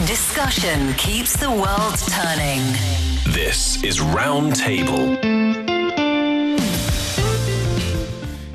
Discussion keeps the world turning. This is Round Table.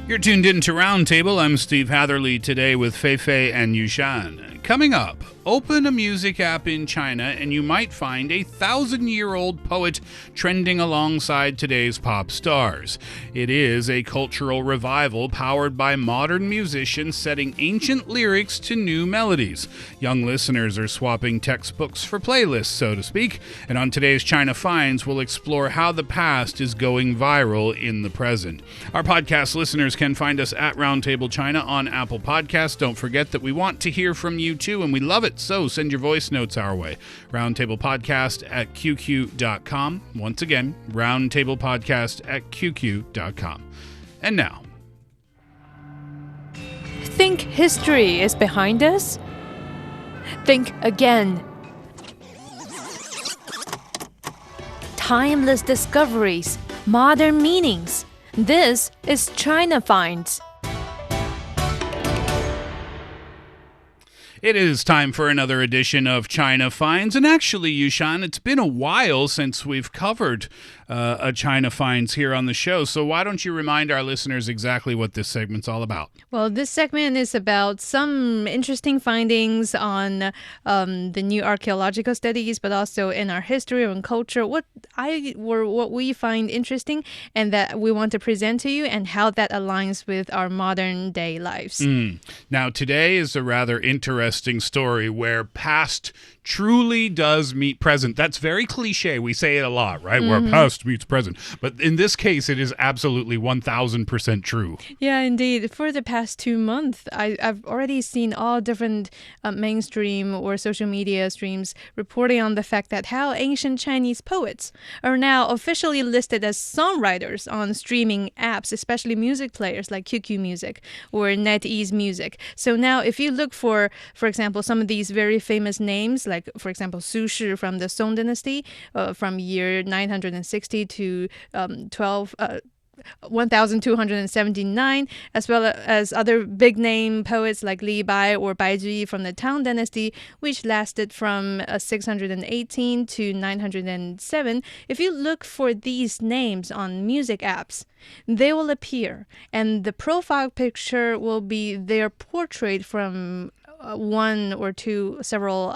You're tuned in to Roundtable. I'm Steve Hatherley today with Feifei and Yushan. Coming up, open a music app in China and you might find a 1,000-year-old poet trending alongside today's pop stars. It is a cultural revival powered by modern musicians setting ancient lyrics to new melodies. Young listeners are swapping textbooks for playlists, so to speak. And on today's China Finds, we'll explore how the past is going viral in the present. Our podcast listeners can find us at Roundtable China on Apple Podcasts. Don't forget that we want to hear from you too, and we love it. So send your voice notes our way. roundtablepodcast@qq.com. Once again, roundtablepodcast@qq.com. And now. Think history is behind us? Think again. Timeless discoveries, modern meanings. This is China Finds. It is time for another edition of China Finds. And actually, Yushan, it's been a while since we've covered a China Finds here on the show. So why don't you remind our listeners exactly what this segment's all about? Well, this segment is about some interesting findings on the new archaeological studies, but also in our history and culture, what we find interesting and that we want to present to you and how that aligns with our modern day lives. Now, today is a rather interesting story where past truly does meet present. That's very cliche. We say it a lot, right? Where past meets present. But in this case, it is absolutely 1,000% true. Yeah, indeed. For the past 2 months, I've already seen all different mainstream or social media streams reporting on the fact that how ancient Chinese poets are now officially listed as songwriters on streaming apps, especially music players like QQ Music or NetEase Music. So now if you look for example, some of these very famous names, like, for example, Su Shi from the Song Dynasty from year 960 to 1279, as well as other big-name poets like Li Bai or Bai Zhiyi from the Tang Dynasty, which lasted from 618 to 907. If you look for these names on music apps, they will appear, and the profile picture will be their portrait from one or two, several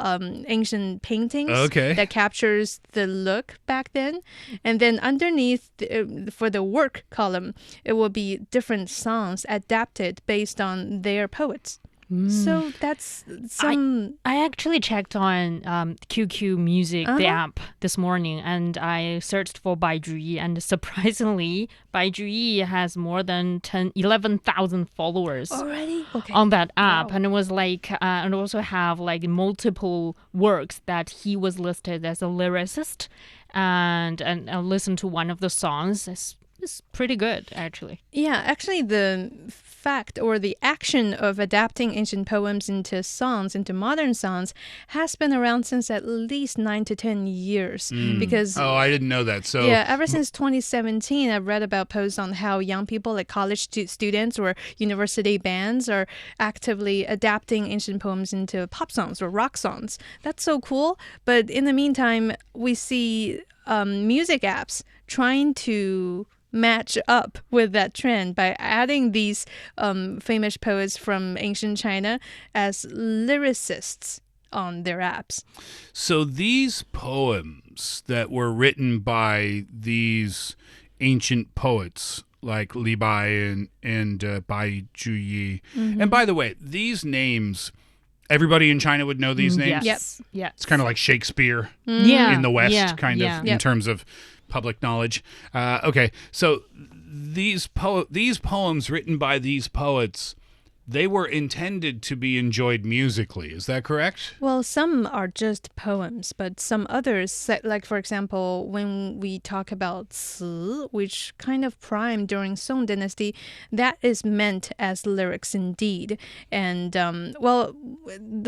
ancient paintings that captures the look back then. And then underneath, for the work column, it will be different songs adapted based on their poets. So that's some... I actually checked on QQ Music, the app, this morning, and I searched for Bai Zhiyi, and surprisingly, Bai Zhiyi has more than 11,000 followers already on that app. Wow. And it was like, and also have like multiple works that he was listed as a lyricist, and listen to one of the songs. It's pretty good, actually. Yeah, actually the fact or the action of adapting ancient poems into songs, into modern songs, has been around since at least 9 to 10 years. Because I didn't know that. So yeah, ever since 2017, I've read about posts on how young people, like college students or university bands, are actively adapting ancient poems into pop songs or rock songs. That's so cool. But in the meantime, we see music apps trying to match up with that trend by adding these famous poets from ancient China as lyricists on their apps. So these poems that were written by these ancient poets like Li Bai and Bai Zhiyi, and by the way, these names, everybody in China would know these names? Yes. Yep. It's kind of like Shakespeare Yeah. in the West, Yeah. kind of, in terms of public knowledge. Okay, so these poems written by these poets, they were intended to be enjoyed musically. Is that correct? Well, some are just poems, but some others, like for example, when we talk about Ci, which kind of primed during Song Dynasty, that is meant as lyrics indeed. And well,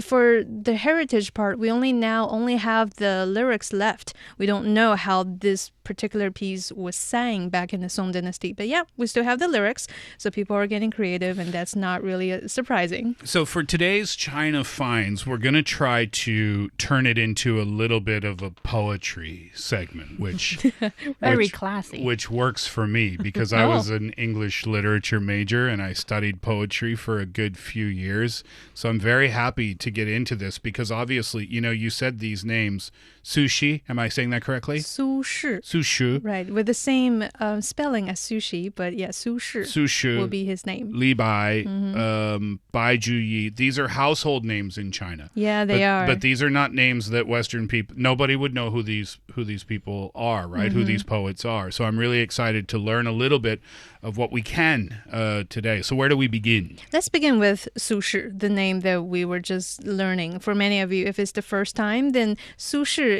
for the heritage part, we only have the lyrics left. We don't know how this particular piece was sang back in the Song Dynasty. But yeah, we still have the lyrics, so people are getting creative, and that's not really surprising. So for today's China Finds, we're going to try to turn it into a little bit of a poetry segment, which Very classy. which works for me because I was an English literature major and I studied poetry for a good few years. So I'm very happy to get into this because obviously, you said these names. Sushi, am I saying that correctly? 苏轼. Sushu, Right, with the same spelling as sushi, but yeah, 苏轼 Sushu, will be his name. Li Bai, Bai Juyi. These are household names in China. Yeah, they are. But these are not names that Western people, nobody would know who these people are, right? Who these poets are. So I'm really excited to learn a little bit of what we can today. So where do we begin? Let's begin with 苏轼, the name that we were just learning. For many of you, if it's the first time, then 苏轼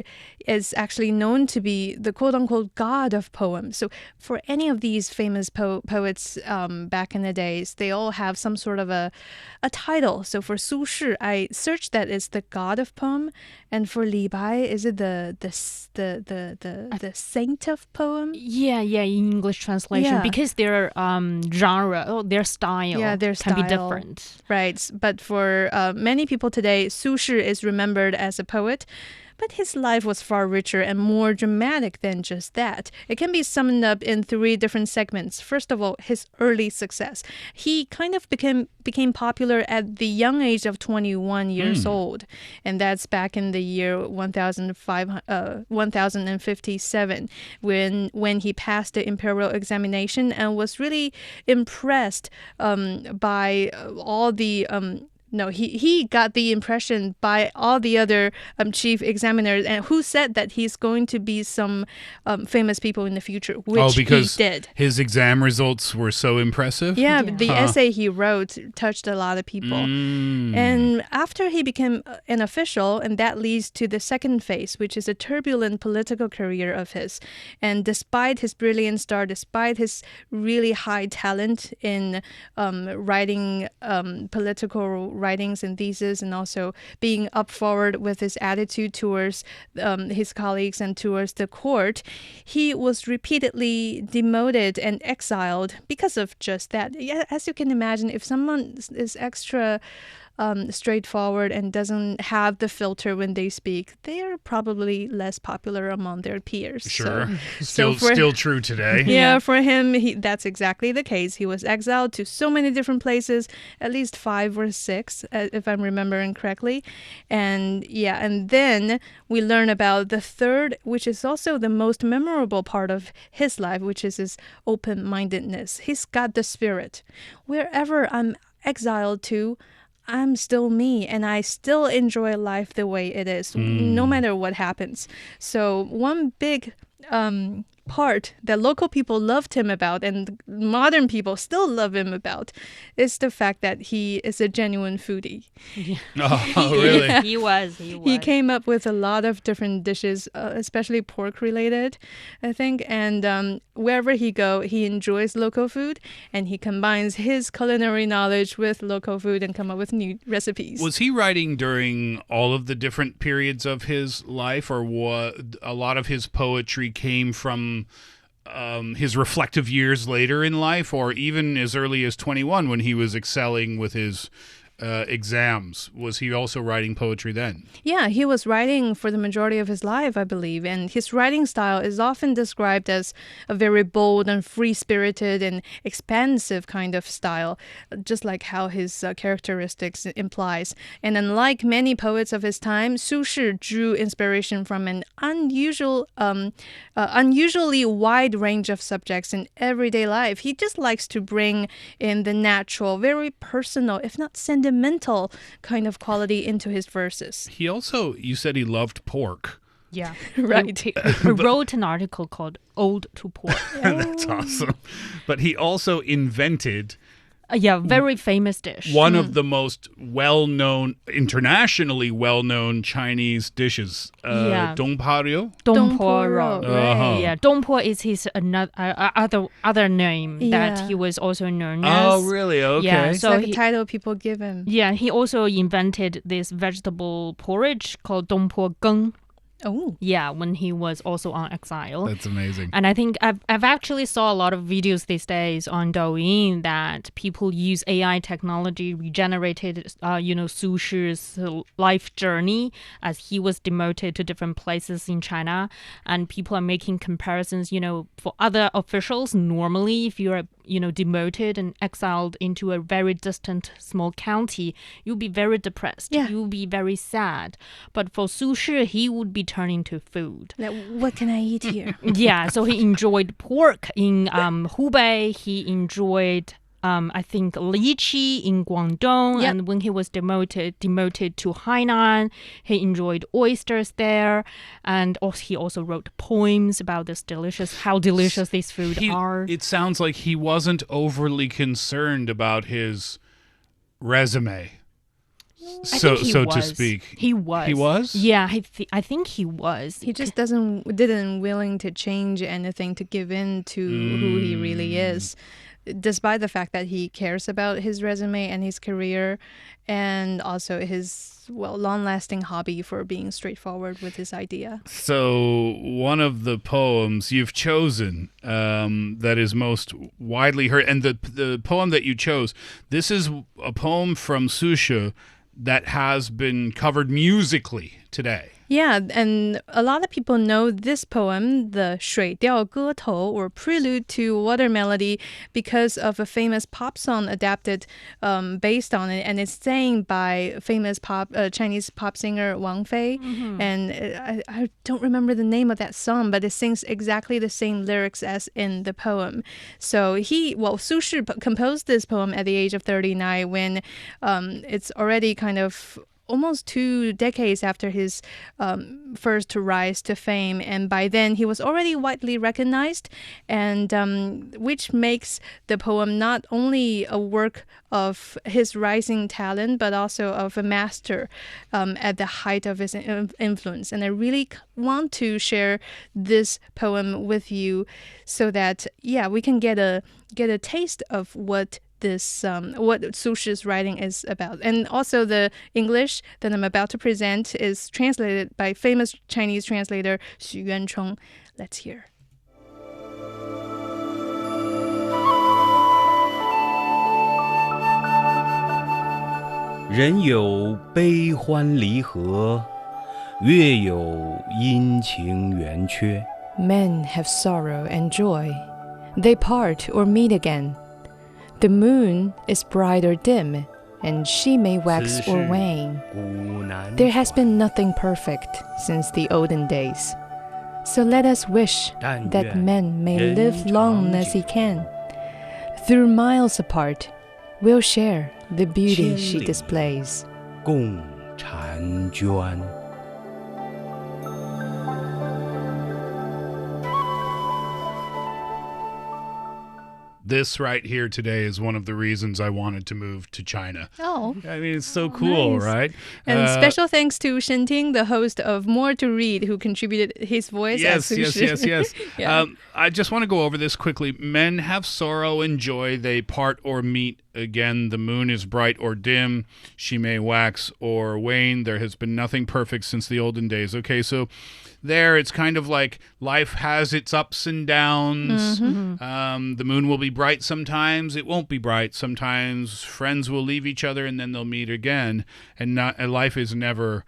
is actually known to be the quote-unquote god of poems. So for any of these famous poets back in the days, they all have some sort of a title. So for 苏轼, I searched that it's the god of poem, and for Li Bai, is it the saint of poem? Yeah, in English translation, Yeah. because their genre, their style, their can be style. different. Right, but for many people today, 苏轼is remembered as a poet. But his life was far richer and more dramatic than just that. It can be summed up in 3 different segments. First of all, his early success. He kind of became popular at the young age of 21 years old. And that's back in the year 1057 when he passed the imperial examination and was really impressed by all the... No, he got the impression by all the other chief examiners, and who said that he's going to be some famous people in the future, which because he did. his exam results were so impressive? Yeah, but the essay he wrote touched a lot of people. And after he became an official, and that leads to the second phase, which is a turbulent political career of his. And despite his brilliant start, despite his really high talent in writing political writings and theses, and also being up forward with his attitude towards his colleagues and towards the court, he was repeatedly demoted and exiled because of just that. Yeah, as you can imagine, if someone is extra straightforward and doesn't have the filter when they speak, they are probably less popular among their peers. Sure. So Still true today. Yeah, for him, that's exactly the case. He was exiled to so many different places, at least 5 or 6, if I'm remembering correctly. And then we learn about the third, which is also the most memorable part of his life, which is his open-mindedness. He's got the spirit. Wherever I'm exiled to, I'm still me, and I still enjoy life the way it is, no matter what happens. So one big part that local people loved him about, and modern people still love him about, is the fact that he is a genuine foodie. Oh, really? Yeah. He was. He came up with a lot of different dishes, especially pork-related, I think. And wherever he goes, he enjoys local food, and he combines his culinary knowledge with local food and come up with new recipes. Was he writing during all of the different periods of his life, or a lot of his poetry came from his reflective years later in life, or even as early as 21 when he was excelling with his exams? Was he also writing poetry then? Yeah, he was writing for the majority of his life, I believe, and his writing style is often described as a very bold and free-spirited and expansive kind of style, just like how his characteristics implies. And unlike many poets of his time, Su Shi drew inspiration from an unusually wide range of subjects in everyday life. He just likes to bring in the natural, very personal, if not sentimental kind of quality into his verses. He also, you said he loved pork. Yeah. Right. He wrote an article called Ode to Pork. That's awesome. But he also invented very famous dish. one of the most internationally well-known Chinese dishes. Dongpa Dongpo. Right. Yeah, Dongpo is his other name that he was also known as. Oh, really? Okay. Yeah, It's so like a title people give him. he also invented this vegetable porridge called Dongpo Geng. Oh. Yeah, when he was also on exile. That's amazing. And I think I've actually saw a lot of videos these days on Douyin that people use AI technology, regenerated, Su Shi's life journey as he was demoted to different places in China. And people are making comparisons, for other officials. Normally, if you're, demoted and exiled into a very distant small county, you'll be very depressed. Yeah. You'll be very sad. But for Su Shi, he would be turning to food. Like, what can I eat here? Yeah, so he enjoyed pork in Hubei. He enjoyed, I think, lychee in Guangdong. Yep. And when he was demoted to Hainan, he enjoyed oysters there. And he also wrote poems about how delicious these food are. It sounds like he wasn't overly concerned about his resume. I think he so was. to speak. He was. He was? Yeah, I think he was. He just didn't willing to change anything to give in to who he really is, despite the fact that he cares about his resume and his career, and also his long-lasting hobby for being straightforward with his idea. So one of the poems you've chosen that is most widely heard, and the poem that you chose, this is a poem from Su Shi that has been covered musically today. Yeah, and a lot of people know this poem, the 水调歌头, or prelude to water melody, because of a famous pop song adapted based on it, and it's sang by famous Chinese pop singer Wang Fei. And I don't remember the name of that song, but it sings exactly the same lyrics as in the poem. So Su Shi composed this poem at the age of 39 when it's already kind of almost 2 decades after his first rise to fame, and by then he was already widely recognized, and which makes the poem not only a work of his rising talent but also of a master at the height of his influence. And I really want to share this poem with you so that we can get a taste of what Su Shi's writing is about. And also the English that I'm about to present is translated by famous Chinese translator Xu Yuanchong. Let's hear. 人有悲欢离合，月有阴晴圆缺。 Men have sorrow and joy. They part or meet again. The moon is bright or dim, and she may wax or wane. There has been nothing perfect since the olden days. So let us wish that men may live long as he can. Through miles apart, we'll share the beauty she displays. 共婵娟。 This right here today is one of the reasons I wanted to move to China. Oh. I mean, it's so cool, nice. right? And special thanks to Shen Ting, the host of More to Read, who contributed his voice as Su Shi. Yes. Yeah. I just want to go over this quickly. Men have sorrow and joy. They part or meet again. The moon is bright or dim. She may wax or wane. There has been nothing perfect since the olden days. Okay, so there it's kind of like life has its ups and downs. The moon will be bright sometimes. It won't be bright. Sometimes friends will leave each other and then they'll meet again. And life is never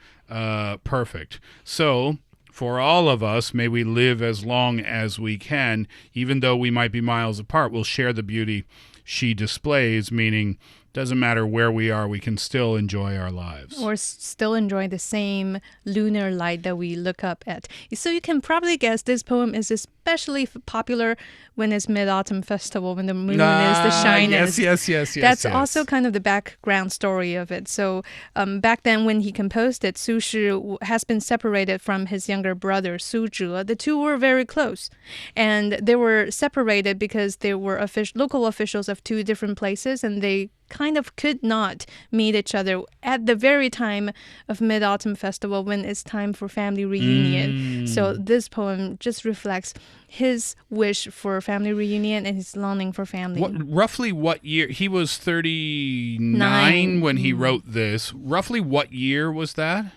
perfect. So for all of us, may we live as long as we can, even though we might be miles apart. We'll share the beauty she displays, meaning doesn't matter where we are, we can still enjoy our lives. Or still enjoy the same lunar light that we look up at. So you can probably guess this poem is especially popular when it's Mid-Autumn Festival, when the moon is the shiniest. Yes. That's also kind of the background story of it. So back then when he composed it, Su Shi has been separated from his younger brother, Su Zhe. The two were very close. And they were separated because they were local officials of two different places, and they kind of could not meet each other at the very time of Mid-Autumn Festival when it's time for family reunion. So this poem just reflects his wish for family reunion and his longing for family. Roughly what year? He was 39 when he wrote this. Roughly what year was that?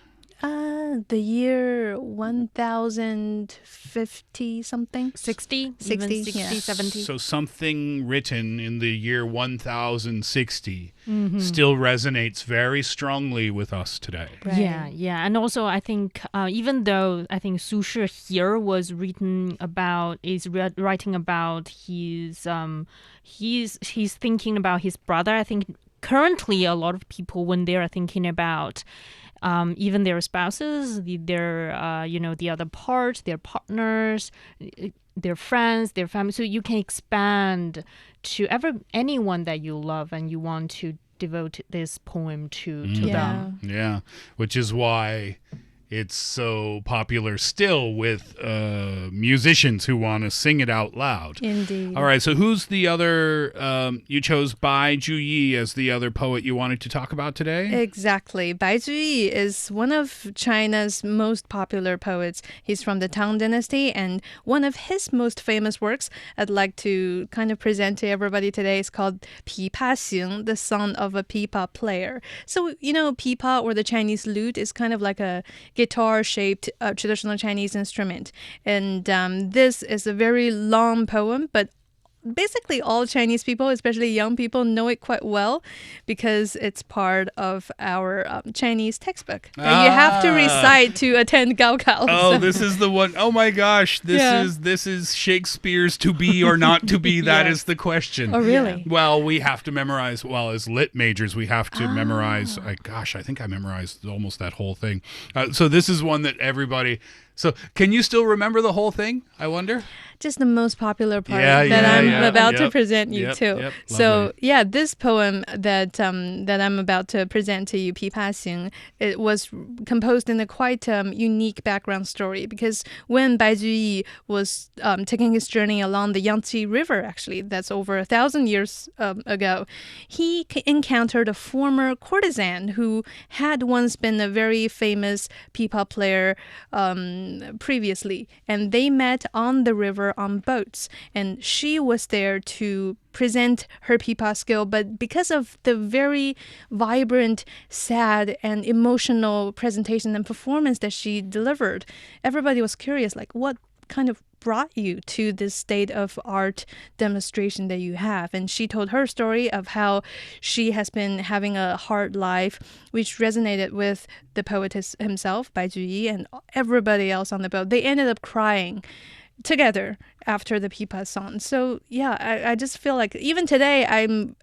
The year 1050 something. 60, 60, even 60, yeah. 70. So something written in the year 1060 still resonates very strongly with us today. Yeah, yeah. And also I think even though I think Su Shi here was writing about his he's thinking about his brother. I think currently a lot of people, when they are thinking about even their spouses, their the other part, their partners, their friends, their family. So you can expand to anyone that you love and you want to devote this poem to them. Yeah, which is why it's so popular still with musicians who want to sing it out loud. Indeed. All right, so who's the other, you chose Bai Juyi as the other poet you wanted to talk about today? Exactly. Bai Juyi is one of China's most popular poets. He's from the Tang Dynasty, and one of his most famous works I'd like to kind of present to everybody today is called Pi Pa Xing, the son of a pipa player. So, pipa, or the Chinese lute, is kind of like a guitar-shaped traditional Chinese instrument. And this is a very long poem, but basically all Chinese people, especially young people, know it quite well because it's part of our Chinese textbook. And you have to recite to attend Gaokao. Oh, this is the one. Oh my gosh, this is Shakespeare's To Be or Not to Be. That is the question. Oh, really? Well, we have to memorize, as lit majors, we have to memorize. I think I memorized almost that whole thing. So this is one that everybody... So can you still remember the whole thing, I wonder? Just the most popular part that I'm about to present you to. So this poem that I'm about to present to you, Pi Pa Xing, it was composed in a quite unique background story, because when Bai Juyi was taking his journey along the Yangtze River, actually, that's over 1,000 years ago, he encountered a former courtesan who had once been a very famous pipa player previously, and they met on the river on boats, and she was there to present her pipa skill, but because of the very vibrant, sad, and emotional presentation and performance that she delivered, everybody was curious, like, what kind of brought you to this state of art demonstration that you have? And she told her story of how she has been having a hard life, which resonated with the poetess himself, Bai Juyi, and everybody else on the boat. They ended up crying together after the pipa song. So I just feel like even today I'm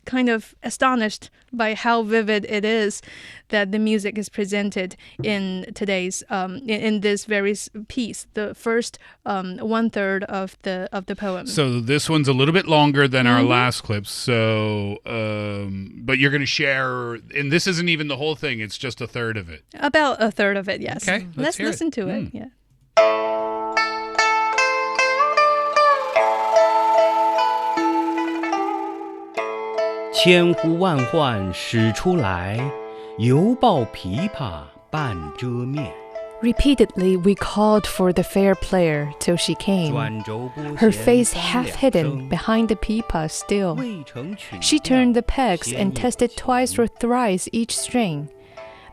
kind of astonished by how vivid it is that the music is presented in today's in this very piece, the first 1/3 of the poem. So this one's a little bit longer than our last clip. So, but you're going to share, and this isn't even the whole thing; it's just 1/3 of it. About 1/3 of it, yes. Okay, let's hear listen it. to it. Yeah. 千呼万唤始出来，犹抱琵琶半遮面。 Repeatedly we called for the fair player till she came, 转轴拨弦 her face 三 half 两 hidden 声 behind the pipa still. 未成曲调 She turned the pegs 弦 and 也 tested 起 twice or thrice each string.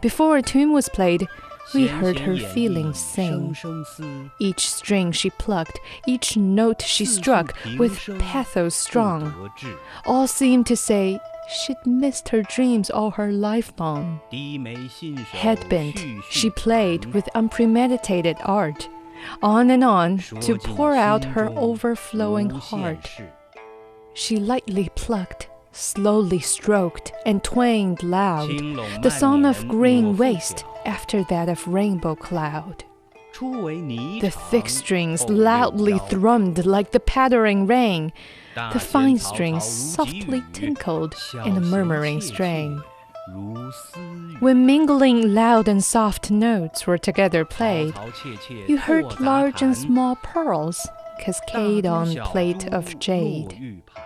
Before a tune was played, we 弦 heard 弦 her 掩 feelings 抑声 sing. 声思 Each string she plucked, each note she 自诉 struck 平 with 生 pathos 不 strong. 得志 All seemed to say she'd missed her dreams all her life long. 低眉信手 Head bent, 续 she 续 played 弹 with unpremeditated art, on and on 说 to 尽 pour out 心 her 中 overflowing 无限 heart. 事 She lightly plucked, slowly stroked, and twanged loud, 轻拢 the 蔓 song of 延 green 莫复 waste 晓 after that of rainbow cloud. 初为霓 The 裳 thick strings 后又 loudly 摇 thrummed like the pattering rain. 大 The 弦 fine 嘈嘈 strings 如急 softly 雨 tinkled 小 in a 弦 murmuring 切切 strain. 如私语 When mingling loud and soft notes were together 嘈 played, 嘈切切 you 拓 heard 杂 large and 弹 small pearls 大 cascade 珠 on 小 plate 珠 of 落 jade. 玉盘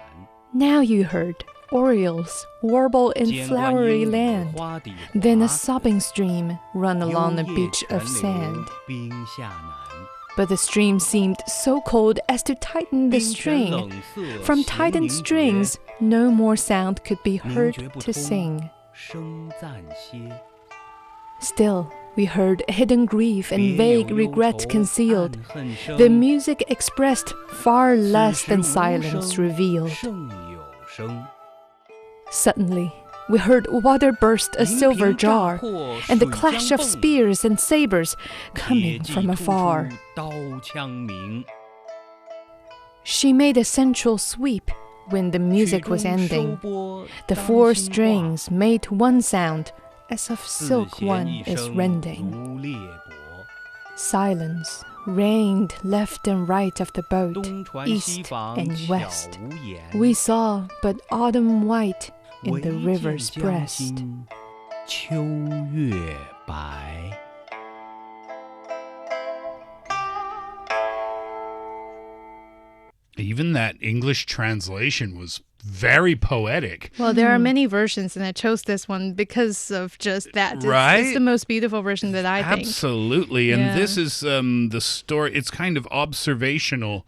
Now you heard orioles warble in 尖端 flowery 鹦鹉 land, 花底 then a 滑 sobbing stream run along a 幽夜 beach 泉 of 流 sand. 冰下难 But the stream seemed so cold as to tighten the 冰泉 string. 冷涩 From 形 tightened 凝绝 strings, no more sound could be 凝 heard 绝不 to 通 sing. 声暂歇 Still, We heard hidden grief and vague regret concealed. The music expressed far less than silence revealed. Suddenly, we heard water burst a silver jar, and the clash of spears and sabers coming from afar. She made a central sweep when the music was ending. The four strings made one sound, as of silk one is rending. Silence reigned left and right of the boat, east and west. We saw but autumn white in the river's breast. 秋月白。 Even that English translation was very poetic. Well, there are many versions, and I chose this one because of just that. Right? It's the most beautiful version that I think. Absolutely. And Yeah. this is the story. It's kind of observational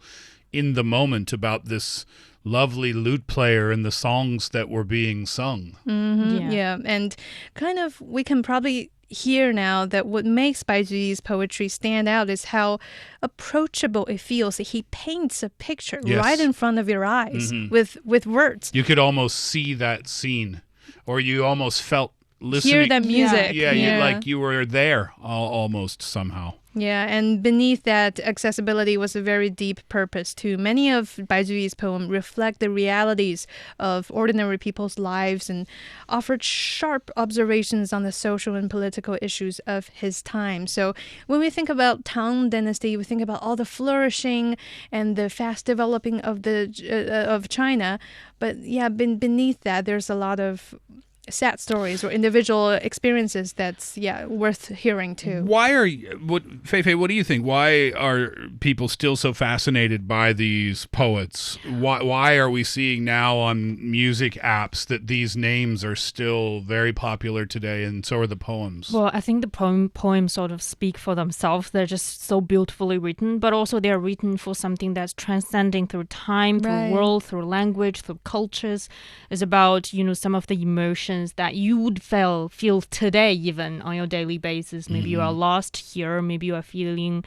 in the moment about this lovely lute player and the songs that were being sung. Yeah, and kind of we can probably hear now that what makes Bai Zhiyi's poetry stand out is how approachable it feels. He paints a picture Yes. right in front of your eyes with words. You could almost see that scene, or you almost felt listening. Hear that music. Yeah, you like you were there almost somehow. Yeah, and beneath that accessibility was a very deep purpose too. Many of Bai Zhiyi's poems reflect the realities of ordinary people's lives and offered sharp observations on the social and political issues of his time. So when we think about Tang Dynasty, we think about all the flourishing and the fast developing of of China. But yeah, beneath that, there's a lot of sad stories or individual experiences that's worth hearing too. Why are Feifei, what do you think? Why are people still so fascinated by these poets? Why are we seeing now on music apps that these names are still very popular today, and so are the poems? Well, I think the poems sort of speak for themselves. They're just so beautifully written, but also they're written for something that's transcending through time, through world, through language, through cultures. It's about, some of the emotions that you would feel today even on your daily basis. Maybe you are lost here, maybe you are feeling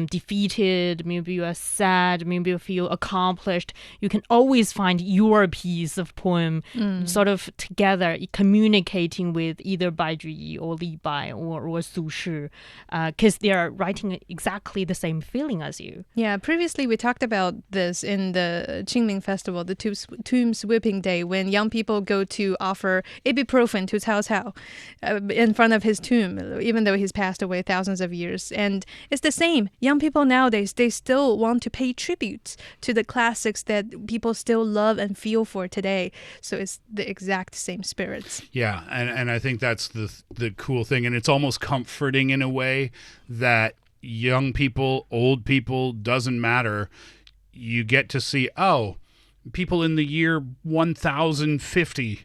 defeated, maybe you are sad, maybe you feel accomplished. You can always find your piece of poem sort of together, communicating with either Bai Zhiyi or Li Bai or Su Shi, because they are writing exactly the same feeling as you. Yeah, previously we talked about this in the Qingming Festival, the tomb sweeping day, when young people go to offer ibuprofen to Cao Cao in front of his tomb, even though he's passed away thousands of years. And it's the same. Young people nowadays, they still want to pay tribute to the classics that people still love and feel for today. So it's the exact same spirits. Yeah, and I think that's the cool thing. And it's almost comforting in a way that young people, old people, doesn't matter. You get to see, people in the year 1050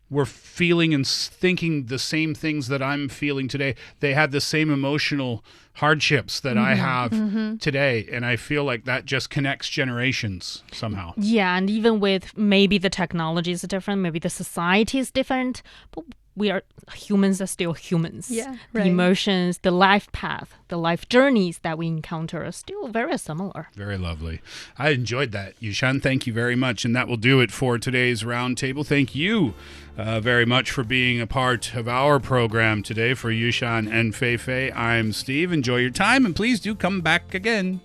were feeling and thinking the same things that I'm feeling today. They had the same emotional hardships that I have today. And I feel like that just connects generations somehow. Yeah, and even with maybe the technology is different, maybe the society is different, but humans are still humans. Yeah, The right. emotions, the life path, the life journeys that we encounter are still very similar. Very lovely. I enjoyed that. Yushan, thank you very much. And that will do it for today's roundtable. Thank you very much for being a part of our program today. For Yushan and Feifei, I'm Steve. Enjoy your time, and please do come back again.